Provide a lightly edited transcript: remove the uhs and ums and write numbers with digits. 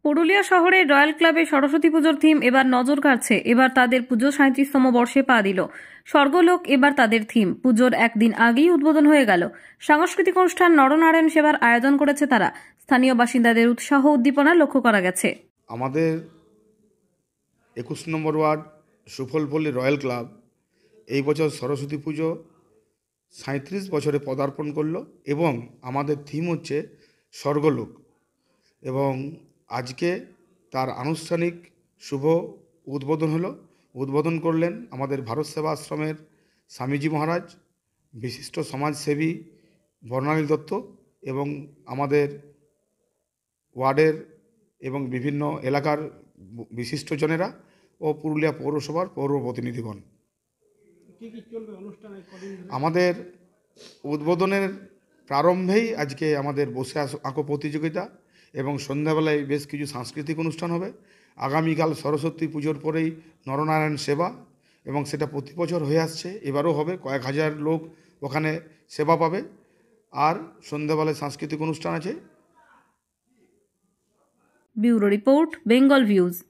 পুরুলিয়া শহরের রয়্যাল ক্লাবে সরস্বতী পুজোর থিম এবার নজর কাড়ছে। এবার তাদের পুজো 37তম বর্ষে পা দিল। স্বর্গলোক এবার তাদের থিম। পুজোর একদিন আগেই উদ্বোধন হয়ে গেল। সাংস্কৃতিক অনুষ্ঠান নরনারায়ণ সেবার আয়োজন করেছে তারা। স্থানীয় বাসিন্দাদের উৎসাহ উদ্দীপনা লক্ষ্য করা গেছে। আমাদের 21 নম্বর ওয়ার্ড সুফলপল্লী রয়্যাল ক্লাব এই বছর সরস্বতী পুজো 37 বছরে পদার্পণ করলো এবং আমাদের থিম হচ্ছে স্বর্গলোক। এবং আজকে তার আনুষ্ঠানিক শুভ উদ্বোধন হলো। উদ্বোধন করলেন আমাদের ভারত সেবা আশ্রমের স্বামীজি মহারাজ, বিশিষ্ট সমাজসেবী বর্ণালী দত্ত এবং আমাদের ওয়ার্ডের এবং বিভিন্ন এলাকার বিশিষ্টজনেরা ও পুরুলিয়া পৌরসভার পৌর প্রতিনিধিগণ। আমাদের উদ্বোধনের প্রারম্ভেই আজকে আমাদের বসে আঁকো প্রতিযোগিতা এবং সন্ধ্যাবেলায় বেশ কিছু সাংস্কৃতিক অনুষ্ঠান হবে। আগামীকাল সরস্বতী পুজোর পরেই নরনারায়ণ সেবা এবং সেটা প্রতি বছর হয়ে আসছে, এবারও হবে। কয়েক হাজার লোক ওখানে সেবা পাবে। আর সন্ধ্যাবেলায় সাংস্কৃতিক অনুষ্ঠান আছে। Bureau report, Bengal views.